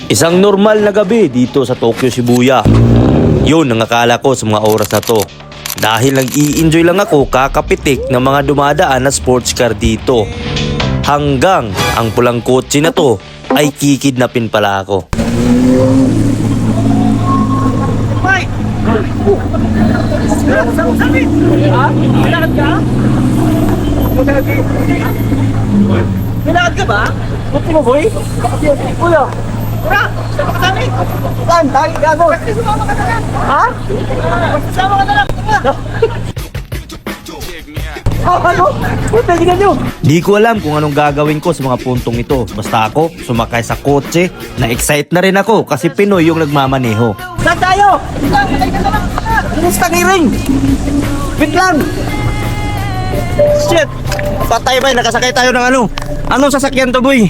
Isang normal na gabi dito sa Tokyo, Shibuya. Yun ang akala ko sa mga oras na to. Dahil nag-i-enjoy lang ako kakapitik ng mga dumadaan na sports car dito. Hanggang ang pulang kotse na to ay kikidnapin pala ako. Pinakad ka ba? Buti mo, boy? Kuya! Tara! Sama ka sa amin! Saan? Dahil gago! Sumama ka na lang! Ha? Sumama ka na lang! Ano? Pwede ka nyo! Di ko alam kung anong gagawin ko sa mga puntong ito. Basta ako, sumakay sa kotse. Na-excite na rin ako kasi Pinoy yung nagmamaneho. Saan tayo? Patay ka na lang! Kumusta kiring? Wait lang! Shit! Patay ba? Nakasakay tayo ng ano? Anong sasakyan to, boy?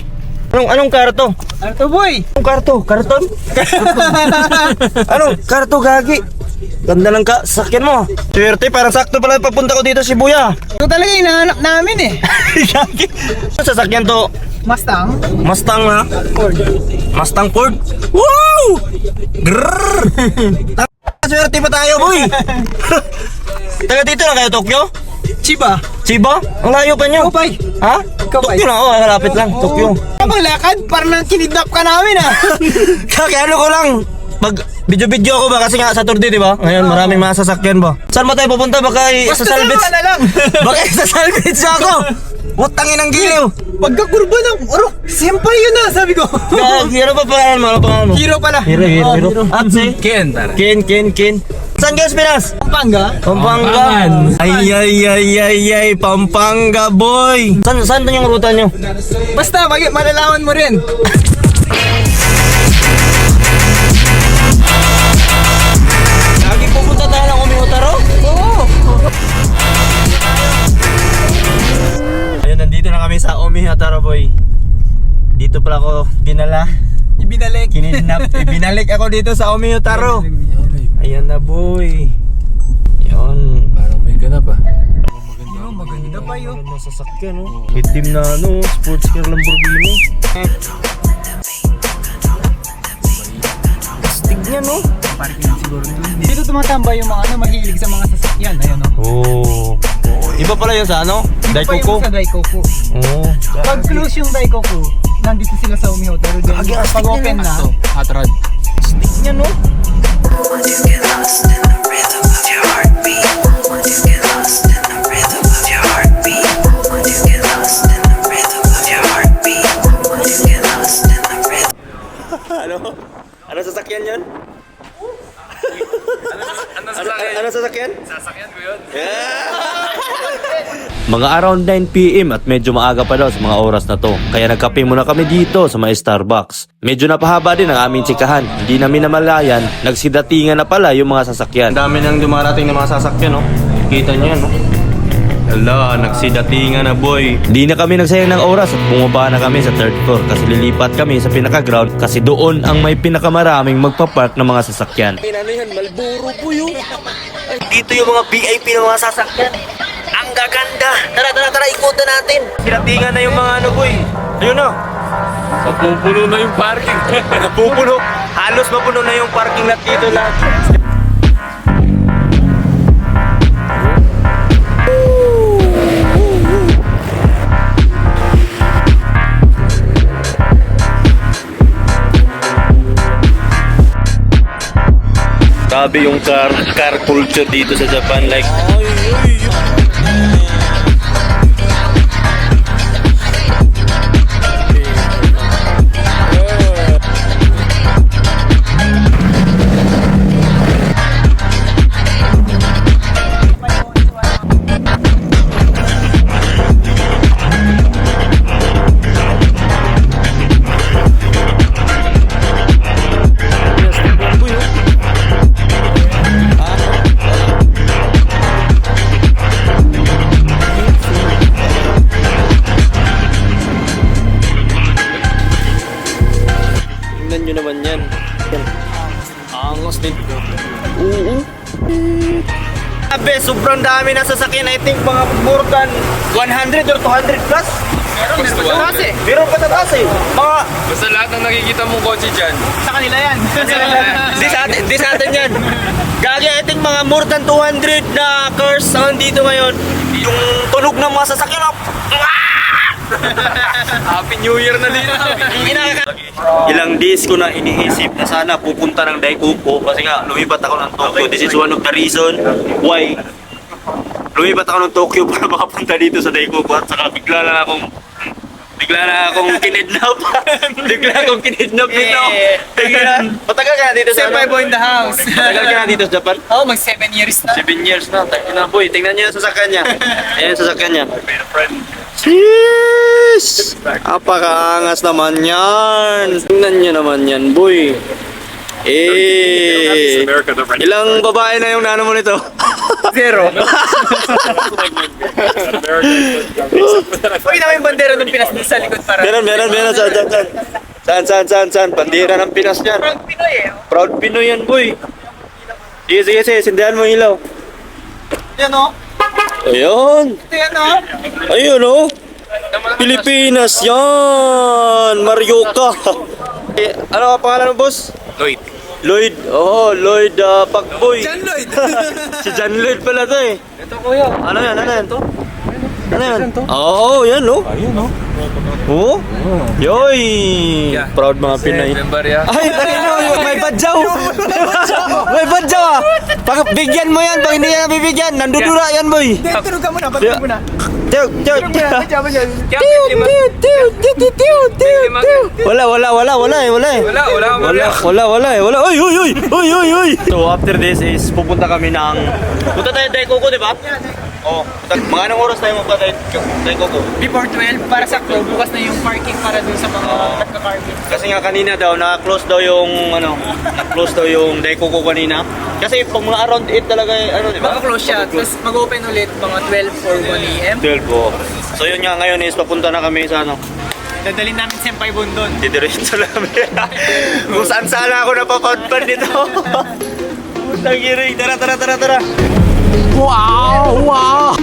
Anong karto? Ano to, boy? Anong karto? Karton? Anong karto, gagi? Ganda ng sasakyan mo. Swerte, parang sakto pala papunta ko dito, Shibuya. Ito talaga hinahanap namin eh. Gagi. Ano sasakyan to? Mustang? Mustang, ha? Ford. Mustang Ford? Woo! Grrrr! Swerte pa tayo, boy. Taga dito lang kayo, Tokyo? Chiba? Chiba? Ang layo pa nyo. Kupay? Ha? Kapay. Tokyo na, malapit lang. Tokyo. Kapag lakad, parang nang kinidnap ka namin ah. Kaya ano ko lang, pag video-video ako ba kasi nga Saturday, di ba? Ngayon maraming mga sasakyan ba? Saan ba tayo pupunta? Baka Basta sa salvage. sama ka na lang. Baka sa salvage ako. Utangin ang giliw. Pagkakurba ng senpai yun na, sabi ko. Hero pa pangalan mo? Ano pangalan mo? Hero pala. Hero. Atse? Ken. Ken. Saan kayo, Pinas? Pampanga? Pampanga. Ay, Pampanga, boy. Saan yung ruta nyo? Basta, malalaman mo rin. Lagi pupunta tayo ng Umihotaro? Oo. Ayun, nandito na kami sa Umihotaro, boy. Dito pala ako dinala. Ibinalik. Binalik ako dito sa Umihotaro. Ayan na, boy. Yun. Parang may ganap ah. Maganda pa yun. Maganda sasakyan, no? Itim na, sports car Lamborghini. Astig niya, no? Dito tumatambay yung mga mahilig sa mga sasakyan. Ayun o. Oh. Iba pala yun sa ano? Daikoko? Sa Daikoko. Oo. Pag close yung Daikoko, nandito sila sa Umihotaro. Gagi, astig Pag open na, Hot rod. Astig niya, no? Once you get lost in the rhythm of your heartbeat. Once you get lost in the rhythm of your heartbeat. Once you get lost in the rhythm of your heartbeat. Once you get lost in the rhythm. Ano sasakyan yun? Ano sasakyan? Sasakyan ko yun. Mga around 9 PM at medyo maaga pa daw sa mga oras na to. Kaya nagkape muna kami dito sa may Starbucks. Medyo napahaba din ang aming tsikahan. Hindi namin namalayan, nagsidatingan na pala yung mga sasakyan. Ang dami nang dumarating ng mga sasakyan, no? Kita niyo yan, no? Hala, nagsidatingan na, boy. Di na kami nagsayang ng oras at bumaba na kami sa third floor kasi lilipat kami sa pinaka-ground kasi doon ang may pinakamaraming magpapark ng mga sasakyan. Ano yan? Malburo po yun. Dito yung mga VIP ng mga sasakyan. Ang gaganda. Tara, ikutan natin. Sidatingan na yung mga ano, boy. Ayun na. Napupuno na yung parking. Napupuno. Halos mapuno na yung parking lot dito lahat. Grabe yung car culture dito sa Japan, like Grabe, sobrang dami na sasakyan. I think mga more than 100 or 200 plus. Meron pa sa taas eh. Mga, Basta lahat ng nakikita mong kotse dyan. Sa kanila yan. Di sa atin yan. Gagi, I think mga more than 200 na cars ang dito ngayon. Yung tunog ng mga sasakyan. Happy New Year na dito. Ilang days ko na iniisip na sana pupunta ng Daikuko kasi nga lumipat ako ng Tokyo. This is one of the reason why lumipat ako ng Tokyo para makapunta dito sa Daikuko at saka bigla na akong kinidnap. Bigla akong kinidnap dito. Matagal ka na dito sa Senpai boy in the house. Matagal ka na dito sa Japan? Oh, mag 7 years na. 7 years na. Tayo na boy. Tingnan niyo yung sasakyan niya. Ayan yung sasakyan niya. Yes! Apakaangas naman yan. Tingnan niyo naman yan boy. Ilang babae na yung nano mo nito? 0. Uy, na yung bandera ng Pinas dito sa likod para. Meron. Saan? Bandera ng Pinas yan. Proud Pinoy eh. Proud Pinoy yan boy. Sige, sindihan mo yung ilaw. Yan o. Ayun. Ito yan o. Ayun oh. Pilipinas yan. Marioka. Ano ang pangalan mo boss? Lloyd. Oh, Lloyd Pacboy. John Lloyd. Si John Lloyd pala to eh. Ito kuya. Ano yan? Ano yan? Oo, yan oh. Ayun o. Oh? Yoy! Proud mga Pinay. Membarya. Ay, may badyaw! May badyaw ah! Pag bigyan mo yan, pag hindi yan bibigyan, nandudura yan boy! Tulog ka muna, patulog muna. Tiyo! Wala. Uy! So after this is pupunta kami ng... Punta tayo Daikuko, di ba? Oo. Mga anong oras tayo Daikuko? Before 12, para sakto, bukas na yung parking para dun sa mga nagka-parking. Kasi nga kanina daw, na-close daw yung Daikuko kanina. Kasi pag mga around 8 talaga, di ba? Mag-close siya, tapos mag-open ulit mga 12 or 1 AM. 12 po. So yun nga ngayon is papunta na kami sa Dadalhin namin Senpai Bundon. didiretso namin. Kung saan sana ako napapadpad nito. Putang giring, tara. Wow!